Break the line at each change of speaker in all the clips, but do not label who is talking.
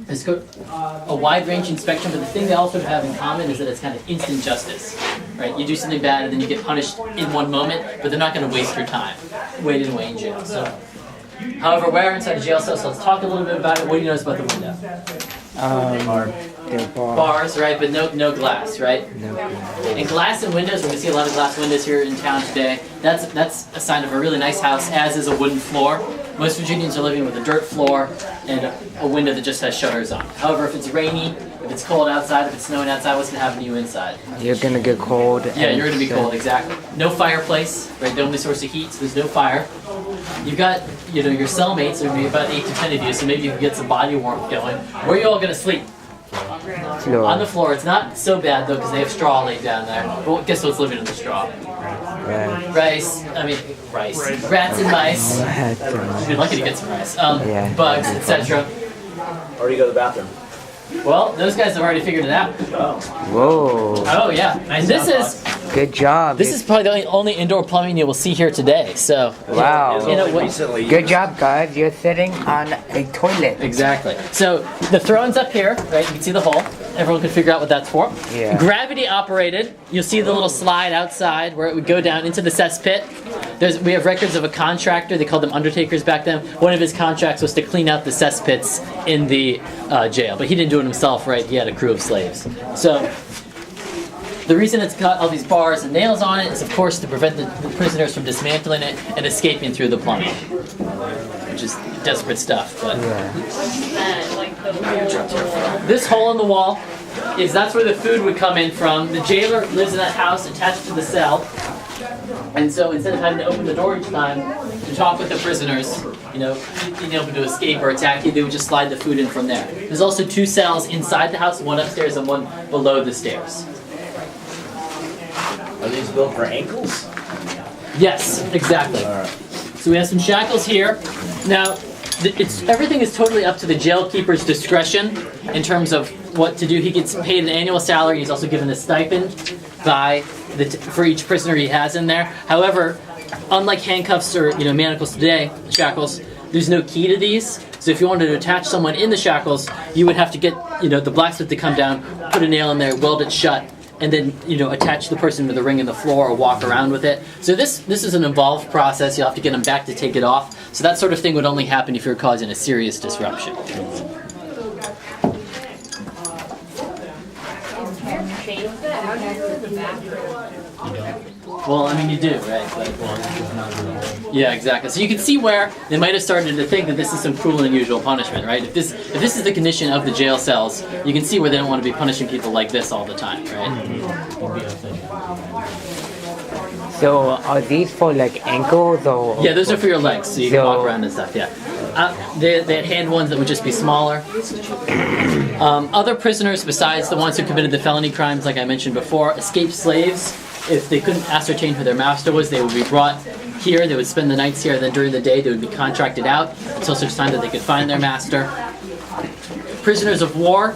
It's got a wide-ranging spectrum, but the thing they all sort of have in common is that it's kind of instant justice, right? You do something bad and then you get punished in one moment, but they're not going to waste your time waiting away in jail. So, however, we're inside a jail cell, so let's talk a little bit about it. What do you notice about the window? Bars, right? But no glass, right?
No.
And glass and windows, we're going to see a lot of glass windows here in town today. That's a sign of a really nice house, as is a wooden floor. Most Virginians are living with a dirt floor and a window that just has shutters on. However, if it's rainy, if it's cold outside, if it's snowing outside, what's going to happen to you inside?
You're gonna get cold.
Yeah, you're going to be cold, exactly. No fireplace, right? The only source of heat, so there's no fire. You've got, your cellmates, there'll be about 8 to 10 of you, so maybe you can get some body warmth going. Where are you all going to sleep?
Floor.
On the floor. It's not so bad, though, because they have straw laid down there. But guess what's living in the straw? Rice. Rats and mice. You'd be lucky to get some rice. Bugs, etc.
Or do you go to the bathroom?
Well, those guys have already figured it out.
Whoa.
Oh, yeah. And this is...
Good job.
This is probably the only indoor plumbing you will see here today, so...
Wow.
Recently.
Good job, guys. You're sitting on a toilet.
Exactly. So, the throne's up here, right? You can see the hole. Everyone can figure out what that's for.
Yeah.
Gravity operated. You'll see the little slide outside where it would go down into the cesspit. We have records of a contractor. They called them undertakers back then. One of his contracts was to clean out the cesspits in the jail, but he didn't do it himself, right? He had a crew of slaves. So, the reason it's got all these bars and nails on it is, of course, to prevent the prisoners from dismantling it and escaping through the plumbing, which is desperate stuff. But this hole in the wall that's where the food would come in from. The jailer lives in that house attached to the cell, and so instead of having to open the door each time to talk with the prisoners, being able to escape or attack you, they would just slide the food in from there. There's also 2 cells inside the house, one upstairs and one below the stairs.
Are these built for ankles?
Yes, exactly.
All right.
So we have some shackles here. Now, everything is totally up to the jail keeper's discretion in terms of what to do. He gets paid an annual salary. He's also given a stipend for each prisoner he has in there. However, unlike handcuffs or manacles today, shackles, there's no key to these. So if you wanted to attach someone in the shackles, you would have to get the blacksmith to come down, put a nail in there, weld it shut, and then attach the person to the ring in the floor or walk around with it. So this is an involved process. You'll have to get them back to take it off. So that sort of thing would only happen if you're causing a serious disruption. Well, you do, right? But, yeah, exactly. So you can see where they might have started to think that this is some cruel and unusual punishment, right? If this is the condition of the jail cells, you can see where they don't want to be punishing people like this all the time, right?
So are these for ankles or?
Yeah, those are for your legs, so you can walk around and stuff. Yeah. They had hand ones that would just be smaller. Other prisoners, besides the ones who committed the felony crimes, like I mentioned before, escaped slaves. If they couldn't ascertain who their master was, they would be brought here. They would spend the nights here, and then during the day they would be contracted out until such time that they could find their master. Prisoners of war.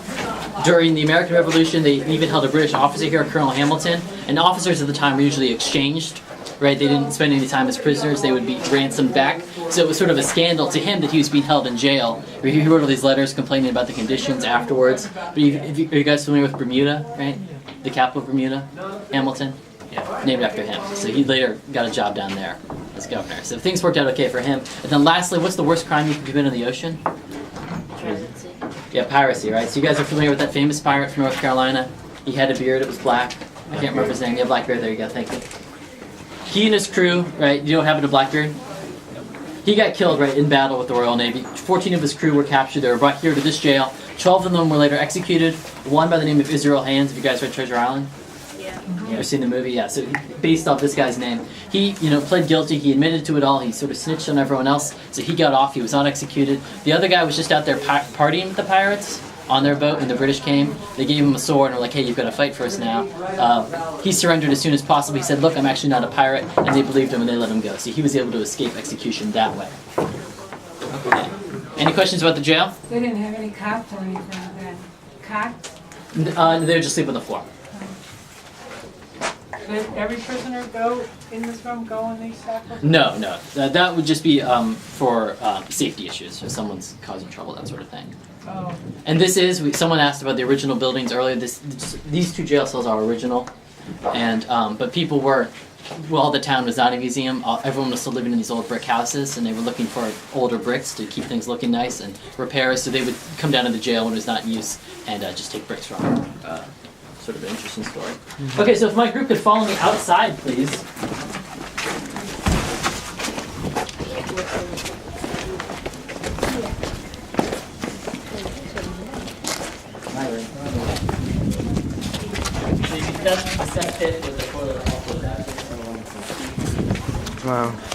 During the American Revolution, they even held a British officer here, Colonel Hamilton, and officers at the time were usually exchanged, right? They didn't spend any time as prisoners, they would be ransomed back. So it was sort of a scandal to him that he was being held in jail. He wrote all these letters complaining about the conditions afterwards. But are you guys familiar with Bermuda, right? The capital of Bermuda? Hamilton? Yeah, named after him. So he later got a job down there as governor. So things worked out okay for him. And then lastly, what's the worst crime you can commit in the ocean? Yeah, piracy, right? So you guys are familiar with that famous pirate from North Carolina? He had a beard, it was black. I can't remember his name. Yeah, Blackbeard, there you go, thank you. He and his crew, right, you know what happened to Blackbeard? He got killed, right, in battle with the Royal Navy. 14 of his crew were captured. They were brought here to this jail. 12 of them were later executed. One by the name of Israel Hands. Have you guys read Treasure Island? Yeah. Ever seen the movie? Yeah, so based off this guy's name. He, pled guilty. He admitted to it all. He sort of snitched on everyone else. So he got off. He was not executed. The other guy was just out there partying with the pirates on their boat when the British came. They gave him a sword and were like, hey, you've got to fight for us now. He surrendered as soon as possible. He said, look, I'm actually not a pirate. And they believed him and they let him go. So he was able to escape execution that way. Okay. Any questions about the jail?
They didn't have any cots or anything then. Cots?
They would just sleep on the floor.
Did every prisoner go in this room, go in these shackles?
No. That would just be for safety issues, if someone's causing trouble, that sort of thing.
Oh,
And this is, someone asked about the original buildings earlier. These two jail cells are original, and but people were, well, the town was not a museum. Everyone was still living in these old brick houses, and they were looking for older bricks to keep things looking nice and repairs. So they would come down to the jail when it was not in use and just take bricks from it. Sort of an interesting story. Okay, so if my group could follow me outside, please. That's the set pit with the toilet.
Wow.